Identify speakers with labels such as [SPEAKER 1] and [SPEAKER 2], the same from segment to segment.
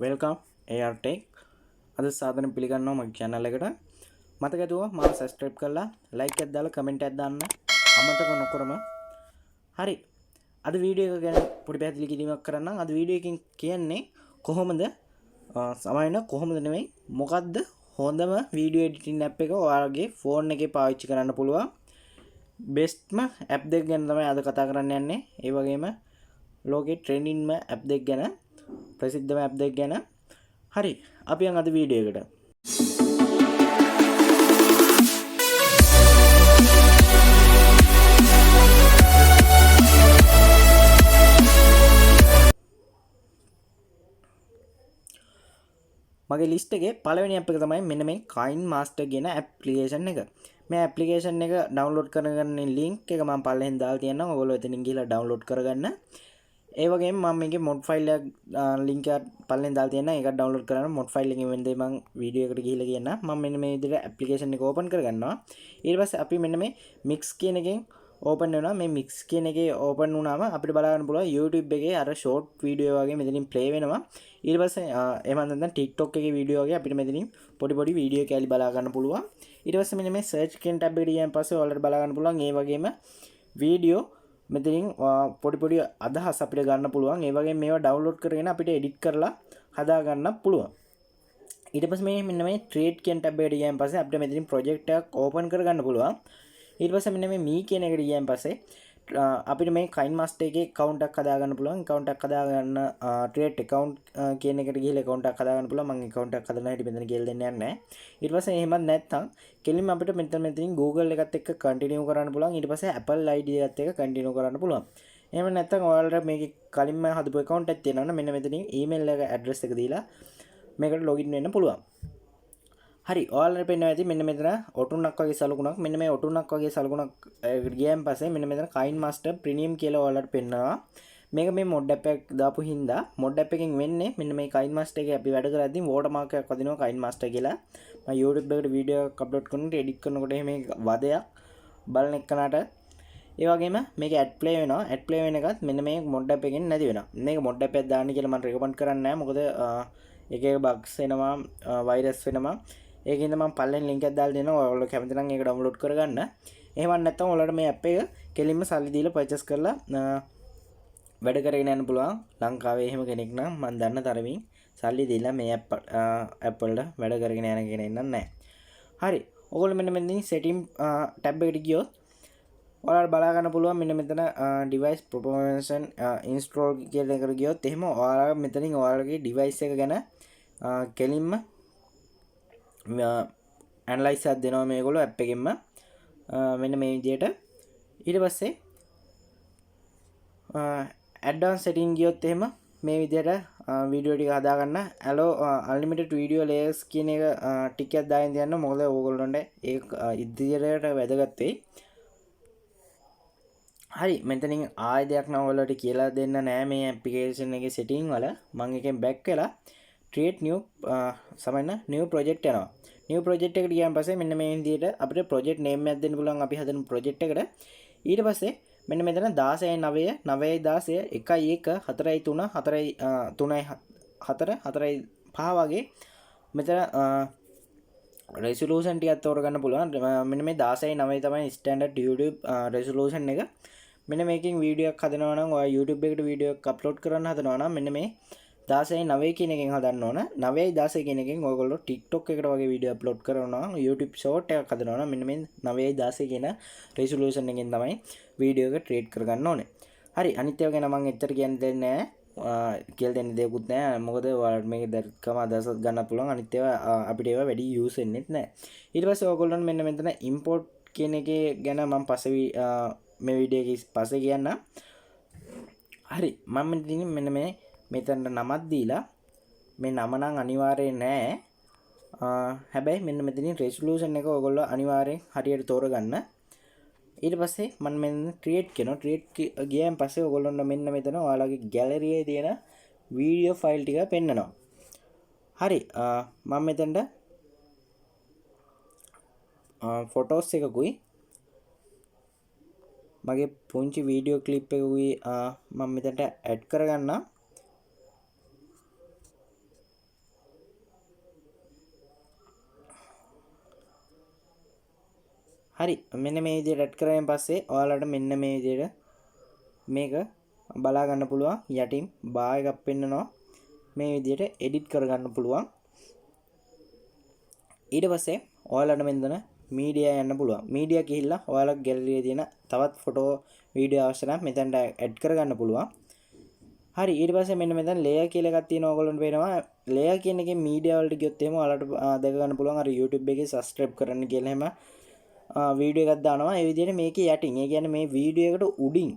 [SPEAKER 1] Welcome ARTech අද සාධන පිළිගන්නවා මගේ channel එකට මතක ඇතුව මාව subscribe කරලා like එකක් දාලා comment එකක් දාන්න අමතක නොකරම හරි අද වීඩියෝ එක ගැන පොඩි පැහැදිලි කිරීමක් කරන්නම් අද වීඩියෝ එකකින් කියන්නේ කොහොමද සමහරවිට කොහොමද නෙමෙයි මොකද්ද හොඳම වීඩියෝ එඩිටින් app එක ඔයාලගේ phone එකේ පාවිච්චි කරන්න පුළුවන් bestම app දෙක ගැන තමයි අද කතා කරන්න යන්නේ ඒ වගේම ලෝකේ trendingම app දෙක ගැන ප්‍රසිද්ධම app දෙක ගැන හරි අපි යන් අද වීඩියෝ එකට මගේ ලිස්ට් එකේ පළවෙනි app එක තමයි මෙන්න මේ KineMaster කියන application එක. මේ application එක download කරගන්න link එක මම පල්ලෙන් දාලා තියෙනවා. ඔයගොල්ලෝ එතනින් ගිහලා download කරගන්න. ඒ වගේම මම මේකේ mod file එක link එක පල්ලෙන් දාලා තියෙනවා. ඒක download කරගන්න mod file එකෙන් වෙන්නේ මම වීඩියෝ එකට ගිහලා කියන්න. මම මෙන්න මේ විදිහට application එක open කරගන්නවා. ඊට පස්සේ අපි මෙන්න මේ mix කියන එකෙන් open වෙනවා. මේ mix කියන එකේ open වුණාම අපිට බලා ගන්න පුළුවන් YouTube එකේ අර short video වගේ මෙතනින් play වෙනවා. ඊට පස්සේ එහෙම නැත්නම් TikTok එකේ වීඩියෝ වගේ අපිට මෙතනින් පොඩි වීඩියෝ කැලි බලා ගන්න පුළුවන්. ඊට පස්සේ මෙන්න මේ search කියන tab එකට ගියන් පස්සේ ඔයාලට බලා ගන්න පුළුවන්. ඒ වගේම වීඩියෝ මෙතනින් පොඩි අදහස් අපිට ගන්න පුළුවන්. ඒ වගේම මේවා download කරගෙන අපිට edit කරලා හදා ගන්න පුළුවන්. ඊට පස්සේ මේ මෙන්න මේ create කියන tab එකට ගියන් පස්සේ අපිට මෙතනින් project එකක් open කරගන්න පුළුවන්. ඊට පස්සේ මෙන්න මේ me කියන එකට ගියන් පස්සේ අපිට මේ KineMaster එකේ account එකක් හදා ගන්න පුළුවන්. account එකක් හදා ගන්න create account කියන එකට ගිහලා account එකක් හදා ගන්න පුළුවන්. මම account එකක් හදලා හිටිය මෙතන කියලා දෙන්න යන්නේ නැහැ. ඊට පස්සේ එහෙමත් නැත්නම් කෙලින්ම අපිට මෙතනින් Google එකත් එක්ක continue කරන්න පුළුවන්. ඊට පස්සේ Apple ID එකත් එක්ක continue කරන්න පුළුවන්. එහෙම නැත්නම් ඔයාලට මේකේ කලින්ම හදපු account එකක් තියෙනවා නම් මෙන්න මෙතනින් email එක address එක දීලා මේකට login වෙන්න පුළුවන්. හරි ඔයාලට පේනවා ඇති මෙන්න මෙතන ඔටුන්නක් වගේ සලකුණක් මෙන්න මේ ඔටුන්නක් වගේ සලකුණක් ගියන් පස්සේ මෙන්න මෙතන KineMaster Premium කියලා ඔයාලට පෙන්නනවා මේක මේ mod app එක දාපු හින්දා mod app එකෙන් වෙන්නේ මෙන්න මේ KineMaster එකේ අපි වැඩ කරද්දී watermark එකක් වදිනවා KineMaster කියලා මම YouTube එකට වීඩියෝ එකක් අප්ලෝඩ් කරනකොට edit කරනකොට එහෙම වදයක් බලන එකනට ඒ වගේම මේක ad play වෙනවා ad play වෙන එකත් මෙන්න මේ mod app එකෙන් නැති වෙනවා මේක mod app එකක් දාන්න කියලා මම recommend කරන්නේ නැහැ මොකද එක bugs එනවා virus වෙනවා ඒකින්ද මම පල්ලෙන් link එකක් දාලා දෙනවා ඔයාලෝ කැමති නම් ඒක download කරගන්න. එහෙම නැත්නම් ඔයාලට මේ app එක කෙලින්ම සල්ලි දීලා purchase කරලා වැඩ කරගෙන යන්න පුළුවන්. ලංකාවේ එහෙම කෙනෙක් නම් මම දන්න තරමින් සල්ලි දීලා මේ app වලට වැඩ කරගෙන යන කෙනෙක් නෑ නැහැ. හරි. ඔයගොල්ලෝ මෙන්න මෙතනින් setting tab එකට ගියොත් ඔයාලට බලා ගන්න පුළුවන් මෙන්න මෙතන device performance install කියන එකට ගියොත් එහෙම ඔයාලා මෙතනින් ඔයාලගේ device එක ගැන කෙලින්ම ඇනලයිස් එකක් දෙනවා මේගොල්ලෝ app එකෙන්ම මෙන්න මේ විදිහට ඊට පස්සේ advanced setting ගියොත් එහෙම මේ විදිහට වීඩියෝ ටික හදා ගන්න allow unlimited video layers කියන එක ටික එකක් දාගෙන තියන්න මොකද ඕගොල්ලන්ට ඒක ඉදිරියට වැදගත් වෙයි හරි මෙතනින් ආයෙ දෙයක් නම් ඔයාලට කියලා දෙන්න නෑ මේ application එකේ setting වල මම එකෙන් back වෙලා create new new project යනවා new project එකට ගියාන් පස්සේ මෙන්න මේ විදිහට අපිට project name එකක් දෙන්න පුළුවන් අපි හදන project එකට ඊට පස්සේ මෙන්න මෙතන 16 9 9 16 1 1 4 3 4 4 5 වගේ මෙතන resolution ටිකක් තෝරගන්න පුළුවන් මෙන්න මේ 16 9 තමයි standard YouTube resolution එක මෙන්න මේකෙන් වීඩියෝ එකක් හදනවා නම් ඔයා YouTube එකට වීඩියෝ එකක් අප්ලෝඩ් කරන්න හදනවා නම් මෙන්න මේ 16:9 කියන එකෙන් හදන්න ඕන 9:16 කියන එකෙන් ඔයගොල්ලෝ TikTok එකට වගේ වීඩියෝ අප්ලෝඩ් කරනවා නම් YouTube short එකක් හදනවා නම් මෙන්න මේ 9:16 කියන resolution එකෙන් තමයි වීඩියෝ එක ට්‍රේඩ් කරගන්න ඕනේ. හරි අනිත් ඒවා ගැන මම එච්චර කියන්න දෙන්නේ නැහැ. කියලා දෙන්න දෙයක්වත් නැහැ. මොකද ඔයාලට මේක දැක්කම අදහසක් ගන්න පුළුවන්. අනිත් ඒවා අපිට ඒවා වැඩි යූස් වෙන්නේ නැහැ. ඊට පස්සේ ඔයගොල්ලන් මෙන්න මෙතන import කියන එකේ ගැන මම පස්සේ මේ වීඩියෝ එකේ පස්සේ කියන්නම්. හරි මම ඉතින් මෙන්න මේ මෙතනට නමක් දීලා මේ නම නම් අනිවාර්යයෙන් නෑ හැබැයි මෙන්න මෙතනින් resolution එක ඔයගොල්ලෝ අනිවාර්යෙන් හරියට තෝරගන්න ඊට පස්සේ මම මෙන්න create කරනවා create ගියන් පස්සේ ඔයගොල්ලොන්ට මෙන්න මෙතන ඔයාලගේ gallery එකේ තියෙන video file ටික පෙන්නනවා හරි මම මෙතනට photos එකකුයි මගේ පුංචි video clip එකකුයි මම මෙතනට add කරගන්නම් හරි මෙන්න මේ විදිහට ඇඩ් කරගෙන පස්සේ ඔයාලට මෙන්න මේ විදිහට මේක බලා ගන්න පුළුවන් යටින් බා එකක් පෙන්නනවා මේ විදිහට එඩිට් කරගන්න පුළුවන් ඊට පස්සේ ඔයාලට මෙතන මීඩියා යන්න පුළුවන් මීඩියා ගිහිල්ලා ඔයාලගේ ගැලරියේ තියෙන තවත් ෆොටෝ වීඩියෝ අවශ්‍ය නම් මෙතනට ඇඩ් කරගන්න පුළුවන් හරි ඊට පස්සේ මෙන්න මෙතන ලේයර් කියලා එකක් තියෙනවා ඔයගොල්ලන්ට පේනවා ලේයර් කියන එකේ මීඩියා වලට ගියොත් එහෙම ඔයාලට දැක ගන්න පුළුවන් අර YouTube එකේ subscribe කරන්න කියලා එහෙම වීඩියෝ එකක් දානවා ඒ විදිහට මේකේ යටින් ඒ කියන්නේ මේ වීඩියෝ එකට උඩින්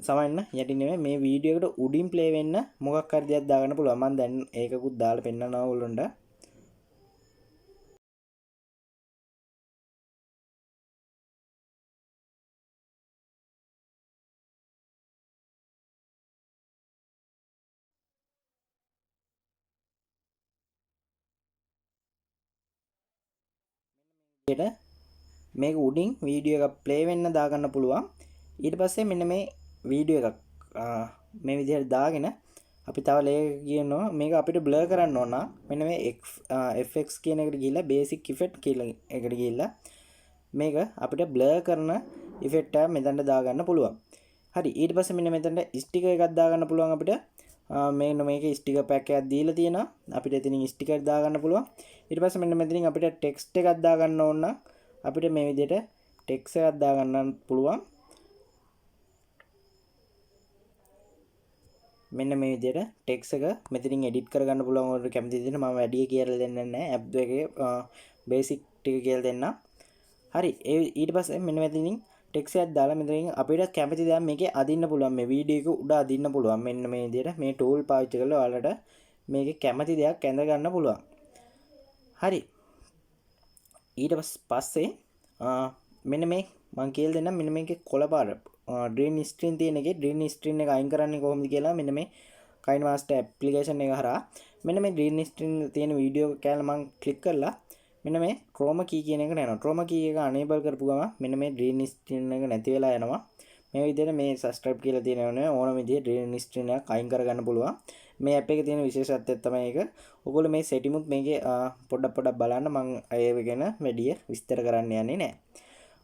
[SPEAKER 1] සමන්න යටින් නෙමෙයි මේ වීඩියෝ එකට උඩින් ප්ලේ වෙන්න මොකක් හරි දෙයක් දාගන්න පුළුවන් මම දැන් ඒකකුත් දාලා පෙන්නනවා ඔයගොල්ලන්ට මේක උඩින් වීඩියෝ එකක් ප්ලේ වෙන්න දාගන්න පුළුවන් ඊට පස්සේ මෙන්න මේ වීඩියෝ එකක් මේ විදිහට දාගෙන අපි තව ලේයර් කියනවා මේක අපිට බ්ලර් කරන්න ඕන මෙන්න මේ FX කියන එකට ගිහිල්ලා බේසික් ඉෆෙක්ට් කියලා එකට ගිහිල්ලා මේක අපිට බ්ලර් කරන ඉෆෙක්ට් එක මෙතනට දාගන්න පුළුවන් හරි ඊට පස්සේ මෙන්න මෙතනට ස්ටිකර් එකක් දාගන්න පුළුවන් අපිට මෙන්න මේකේ ස්ටිකර් පැක් එකක් දීලා තියෙනවා අපිට එතනින් ස්ටිකර් දාගන්න පුළුවන් ඊට පස්සේ මෙන්න මෙතනින් අපිට ටෙක්ස්ට් එකක් දාගන්න ඕන නම් අපිට මේ විදිහට ටෙක්ස්ට් එකක් දාගන්න පුළුවන් මෙන්න මේ විදිහට ටෙක්ස්ට් එක මෙතනින් එඩිට් කරගන්න පුළුවන් ඔයාලට කැමති විදිහට මම වැඩි කියලා දෙන්නේ නැහැ ඇප් එකේ බේසික් ටික කියලා දෙන්න හරි ඊට පස්සේ මෙන්න මෙතනින් ටෙක්ස්ට් එකක් දාලා මෙතනින් අපිට කැමති දේක් මේකේ අදින්න පුළුවන් මේ වීඩියෝ එක උඩ අදින්න පුළුවන් මෙන්න මේ විදිහට මේ ටූල් පාවිච්චි කරලා ඔයාලට මේකේ කැමති දේක් ඇඳ ගන්න පුළුවන් හරි ඊට පස්සේ මෙන්න මේ මම කියලා දෙන්නම් මෙන්න මේකේ කොළ පාට green screen තියෙන එකේ green screen එක අයින් කරන්නේ කොහොමද කියලා මෙන්න මේ KineMaster application එක හරහා මෙන්න මේ green screen තියෙන වීඩියෝ කැල මම ක්ලික් කරලා මෙන්න මේ chroma key කියන එකට යනවා chroma key එක enable කරපු ගමන් මෙන්න මේ green screen එක නැති වෙලා යනවා මේ විදිහට මේ subscribe කියලා තියෙනවනේ ඕනම විදිහේ green screen එකක් අයින් කරගන්න පුළුවන් මේ app එකේ තියෙන විශේෂත්වය තමයි ඒක ඔයගොල්ලෝ මේ setting උත් මේකේ පොඩ්ඩක් බලන්න මම ඒ ගැන වැඩි විස්තර කරන්න යන්නේ නැහැ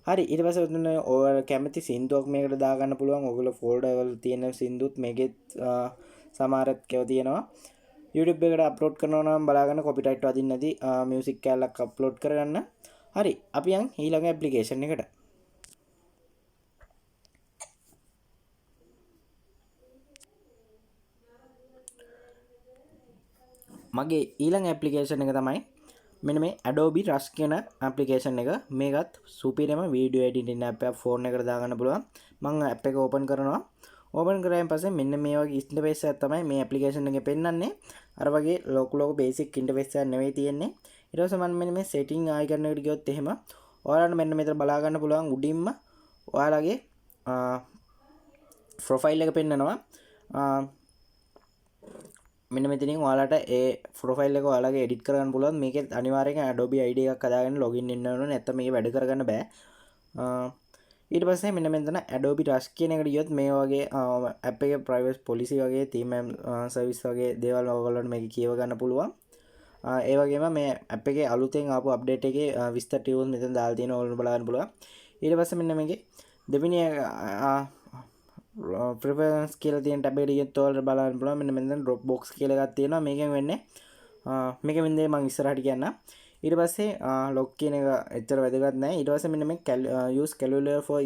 [SPEAKER 1] හරි ඊට පස්සේ ඔතන ඔයාලා කැමති සින්දුවක් මේකට දාගන්න පුළුවන් ඔයගොල්ලෝ ෆෝල්ඩර් වල තියෙන සින්දුත් මේකෙත් සමහරක් ඒවා තියෙනවා YouTube එකට අප්ලෝඩ් කරනවා නම් බලාගන්න කොපිරයිට් වදින්න නැති මියුසික් කැලක් අප්ලෝඩ් කරගන්න හරි අපි යන් ඊළඟ ඇප්ලිකේෂන් එකට මගේ ඊළඟ ඇප්ලිකේෂන් එක තමයි මෙන්න මේ Adobe Rush කියන ඇප්ලිකේෂන් එක මේකත් සුපිරියම වීඩියෝ එඩිටින් ඇප් එකක් ෆෝන් එකට දාගන්න පුළුවන් මම ඇප් එක ඕපන් කරනවා ඕපන් කරායින් පස්සේ මෙන්න මේ වගේ ඉන්ටර්ෆේස් එකක් තමයි මේ ඇප්ලිකේෂන් එකේ පෙන්නන්නේ අර වගේ ලොකු බේසික් ඉන්ටර්ෆේස් එකක් නෙවෙයි තියෙන්නේ ඊට පස්සේ මම මෙන්න මේ සෙටින් ආයිකන් එකට ගියොත් එහෙම ඔයාලට මෙන්න මෙතන බලා ගන්න පුළුවන් උඩින්ම ඔයාලගේ ප්‍රොෆයිල් එක පෙන්නනවා මෙන්න මෙතනින් ඔයාලට ඒ ප්‍රොෆයිල් එක ඔයාලගේ එඩිට් කරගන්න පුළුවන් මේකෙත් අනිවාර්යයෙන් Adobe ID එකක් හදාගෙන login වෙන්න ඕනේ නැත්නම් මේක වැඩ කරගන්න බෑ ඊට පස්සේ මෙන්න මෙතන Adobe Rush කියන එකට ගියොත් මේ වගේ app එකේ privacy policy වගේ theme service වගේ දේවල් ඔයගොල්ලන්ට මේක කියව ගන්න පුළුවන් ඒ වගේම මේ app එකේ අලුතෙන් ආපු update එකේ විස්තර ටිකත් මෙතන දාලා තියෙනවා ඔයගොල්ලෝ බලන්න පුළුවන් ඊට පස්සේ මෙන්න මේකේ දෙවෙනි preference කියලා තියෙන tab එකට ගියොත් ඔයාලට බලන්න පුළුවන් මෙන්න මෙතන drop box කියලා එකක් තියෙනවා මේකෙන් වෙන්නේ මේක වෙන්නේ මම ඉස්සරහට කියන්න ඊට පස්සේ log කියන එක එච්චර වැදගත් නැහැ ඊට පස්සේ මෙන්න මේ use calculator for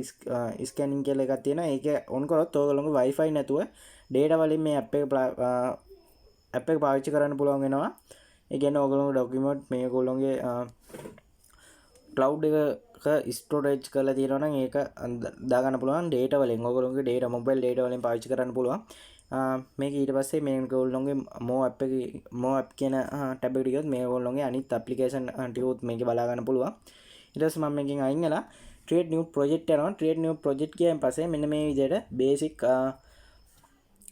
[SPEAKER 1] scanning කියලා එකක් තියෙනවා ඒක on කරොත් ඔයගොල්ලෝගේ wifi නැතුව data වලින් මේ app එක පාවිච්චි කරන්න පුළුවන් වෙනවා ඒ කියන්නේ ඔයගොල්ලෝගේ document මේ ඔයගොල්ලෝගේ cloud එක ස්ටෝරේජ් කරලා තියෙනවා නම් ඒක දාගන්න පුළුවන් data වලින් ඔයගොල්ලෝගේ data mobile data වලින් පාවිච්චි කරන්න පුළුවන් මේක ඊට පස්සේ මේක ඔයගොල්ලෝගේ more app කියන tab එකට ගියොත් මේ ඔයගොල්ලෝගේ අනිත් application ටිකුත් මේකේ බලා ගන්න පුළුවන් ඊට පස්සේ මම මේකෙන් අයින් වෙලා create new project යනවා create new project කියන් පස්සේ මෙන්න මේ විදිහට basic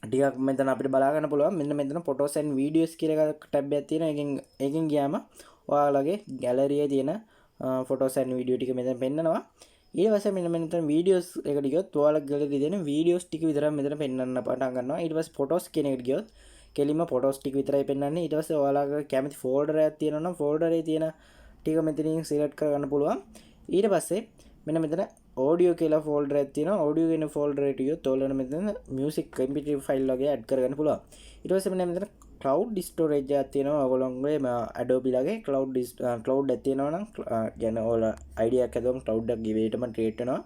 [SPEAKER 1] ටිකක් මෙතන අපිට බලා ගන්න පුළුවන් මෙන්න මෙතන photos and videos කියලා tab එකක් තියෙනවා ඒකෙන් ගියාම ඔයාලගේ gallery එකේ තියෙන photos and video ටික මෙතන පෙන්නනවා ඊට පස්සේ මෙන්න මෙතන videos එකට ගියොත් ඔයාලගේ gallery තියෙන videos ටික විතරක් මෙතන පෙන්වන්න පටන් ගන්නවා ඊට පස්සේ photos කියන එකට ගියොත් කෙලින්ම photos ටික විතරයි පෙන්වන්නේ ඊට පස්සේ ඔයාලගේ කැමති folder එකක් තියෙනවා නම් folder එකේ තියෙන ටික මෙතනින් select කරගන්න පුළුවන් ඊට පස්සේ මෙන්න මෙතන audio කියලා ෆෝල්ඩර් එකක් තියෙනවා. audio කියන ෆෝල්ඩර් එකට ගියොත් ඔයාලට මෙතන music mp3 file වගේ add කරගන්න පුළුවන්. ඊට පස්සේ මෙන්න මෙතන cloud storage එකක් තියෙනවා. ඔයගොල්ලෝගේ Adobe ලගේ cloud එකක් තියෙනවා නම් කියන්නේ ඔයාලා idea එකක් හදුවම cloud එකක් ගෙවේටම create වෙනවා.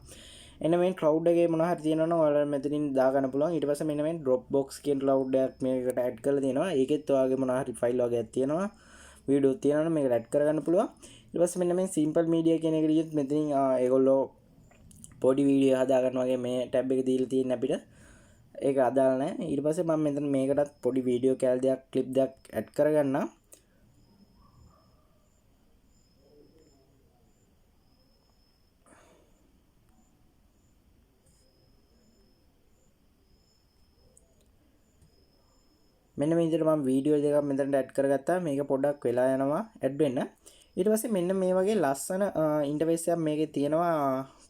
[SPEAKER 1] එන්න මේ cloud එකේ මොනවා හරි තියෙනවා නම් ඔයාලා මෙතනින් දාගන්න පුළුවන්. ඊට පස්සේ මෙන්න මේ Dropbox කියන cloud එකක් මේකට add කරලා තියෙනවා. ඒකෙත් ඔයාගේ මොනවා හරි file වගේක් තියෙනවා. වීඩියෝ තියෙනවා නම් මේකට add කරගන්න පුළුවන්. ඊට පස්සේ මෙන්න මේ simple media කියන එකට ගියොත් මෙතනින් ඒගොල්ලෝ පොඩි වීඩියෝ හදා ගන්න වගේ මේ ටැබ් එක දීලා තියෙන අපිට ඒක අදාළ නැහැ. ඊට පස්සේ මම මෙතන මේකටත් පොඩි වීඩියෝ කැල් දෙයක් ක්ලිප් දෙයක් ඇඩ් කරගන්නම්. මෙන්න මේ විදිහට මම වීඩියෝ දෙකක් මෙතනට ඇඩ් කරගත්තා. මේක පොඩ්ඩක් වෙලා යනවා ඇඩ් වෙන්න. ඊට පස්සේ මෙන්න මේ වගේ ලස්සන ඉන්ටර්ෆේස් එකක් මේකේ තියෙනවා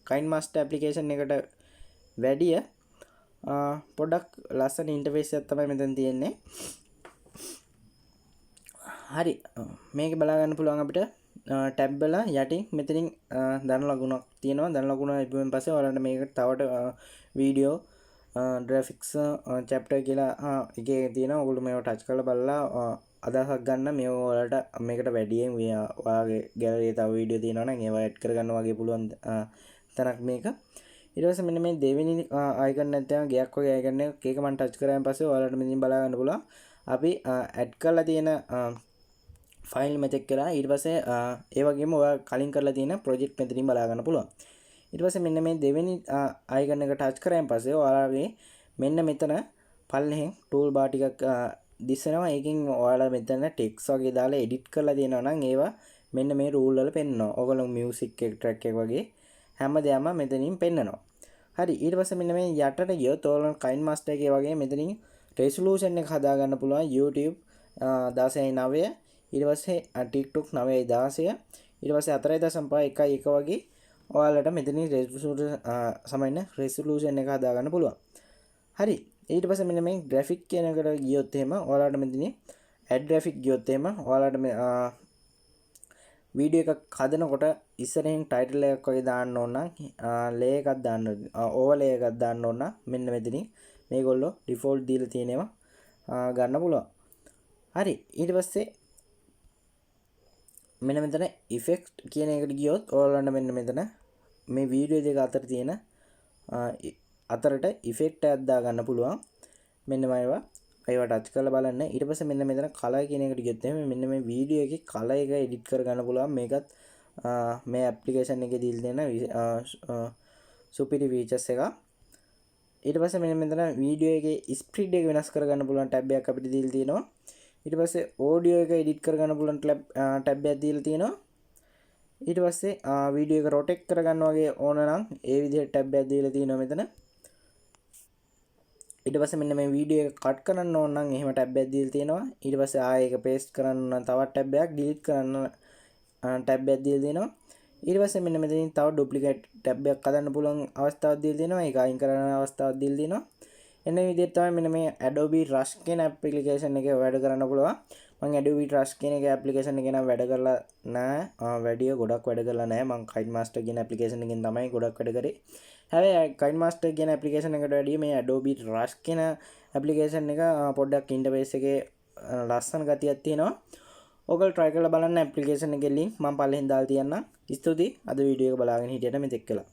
[SPEAKER 1] KineMaster application එකට වැඩිය පොඩ්ඩක් ලස්සන ඉන්ටර්ෆේස් එකක් තමයි මෙතන තියෙන්නේ. හරි මේක බලා ගන්න පුළුවන් අපිට ටැබ් වල යටින් මෙතනින් ධන ලකුණක් තියෙනවා. ධන ලකුණ ඉපුවෙන් පස්සේ ඔයාලට මේකට තවට වීඩියෝ graphics chapter කියලා එකේ තියෙනවා. ඔයගොල්ලෝ මේව ටච් කරලා බලලා අදහසක් ගන්න මේ ඔයාලට මේකට වැඩියෙන් ඔයාගේ gallery තව වීඩියෝ තියෙනවා නම් ඒවා ඇඩ් කරගන්න වගේ පුළුවන් තැනක් මේක. ඊට පස්සේ මෙන්න මේ දෙවෙනි icon නැත්නම් ගයක් වගේ icon එක ඒක මම ටච් කරාන් පස්සේ ඔයාලට මෙතනින් බලා ගන්න පුළුවන්. අපි ඇඩ් කරලා තියෙන ෆයිල් මෙතෙක් කරා. ඊට පස්සේ ඒ වගේම ඔයා කලින් කරලා තියෙන ප්‍රොජෙක්ට් මෙතනින් බලා ගන්න පුළුවන්. ඊට පස්සේ මෙන්න මේ දෙවෙනි icon එක ටච් කරාන් පස්සේ ඔයාලගේ මෙන්න මෙතන පල්ලෙහෙන් tool bar ටිකක් දිස්සනවා. ඒකෙන් ඔයාලා මෙතන text වගේ දාලා edit කරලා තියෙනවා නම් ඒවා මෙන්න මේ rule වල පෙන්නනවා. ඔයගොල්ලෝ music එක track එක වගේ හැමදේම මෙතනින් පෙන්නනවා. හරි ඊට පස්සේ මෙන්න මේ යටට ගියොත් ඔයාලට KineMaster එකේ වගේ මෙතනින් resolution එක හදා ගන්න පුළුවන්. YouTube 16:9 ඊට පස්සේ TikTok 9:16 ඊට පස්සේ 4.5 වගේ ඔයාලට මෙතනින් resolution එක හදා ගන්න පුළුවන්. හරි ඊට පස්සේ මෙන්න මේ graphic කියන එකට ගියොත් එහෙම ඔයාලට මෙතනින් add graphic ගියොත් එහෙම ඔයාලට මේ වීඩියෝ එකක් හදනකොට ඉස්සරහින් ටයිටල් එකක් වගේ දාන්න ඕන නම් ලේ එකක් දාන්න ඕවර්ලේ එකක් දාන්න ඕන නම් මෙන්න මෙතනින් මේගොල්ලෝ ඩිෆෝල්ට් දීලා තියෙනවා ගන්න පුළුවන්. හරි ඊට පස්සේ මෙන්න මෙතන effect කියන එකට ගියොත් ඔයාලන්ට මෙන්න මෙතන මේ වීඩියෝ දෙක අතර තියෙන අතරට effect එකක් දා ගන්න පුළුවන්. මෙන්න මේවා ඒවා ටච් කරලා බලන්න. ඊට පස්සේ මෙන්න මෙතන color කියන එකට ගියොත් එහෙනම් මෙන්න මේ වීඩියෝ එකේ color එක edit කර ගන්න පුළුවන්. මේකත් මේ application එකේ දීලා තියෙන superior features එක. ඊට පස්සේ මෙන්න මෙතන වීඩියෝ එකේ speed එක වෙනස් කර ගන්න පුළුවන් tab එකක් අපිට දීලා තියෙනවා. ඊට පස්සේ audio එක edit කර ගන්න පුළුවන් tab එකක් දීලා තියෙනවා. ඊට පස්සේ වීඩියෝ එක rotate කර ගන්න වගේ ඕන නම් ඒ විදිහට tab එකක් දීලා තියෙනවා මෙතන. ඊට පස්සේ මෙන්න මේ වීඩියෝ එක කට් කරන්න ඕන නම් එහෙම ටැබ් එකක් දීලා තියෙනවා. ඊට පස්සේ ආයෙ ඒක පේස්ට් කරන්න නම් තවත් ටැබ් එකක් ඩිලීට් කරන්න ටැබ් එකක් දීලා තියෙනවා. ඊට පස්සේ මෙන්න මෙතනින් තව ඩුප්ලිකේට් ටැබ් එකක් හදන්න පුළුවන් අවස්ථාවක් දීලා තියෙනවා. ඒක අයින් කරන්න අවස්ථාවක් දීලා තියෙනවා. එන්න විදිහට තමයි මෙන්න මේ Adobe Rush කියන application එකේ වැඩ කරන්න පුළුවන්. මම Adobe Rush කියන එක application එකේ නම් වැඩ කරලා නැහැ. වැඩිය ගොඩක් වැඩ කරලා නැහැ. මම KineMaster කියන application එකෙන් තමයි ගොඩක් වැඩ කරේ. හැබැයි KineMaster කියන application එකට වැඩිය මේ Adobe Rush කියන application එක පොඩ්ඩක් interface එකේ ලස්සන ගතියක් තියෙනවා. ඔයගොල්ලෝ try කරලා බලන්න application එකේ link මම පල්ලෙහෙන් දාලා තියන්නම්. ස්තුතියි අද වීඩියෝ එක බලාගෙන හිටියට මෙතෙක් කළා.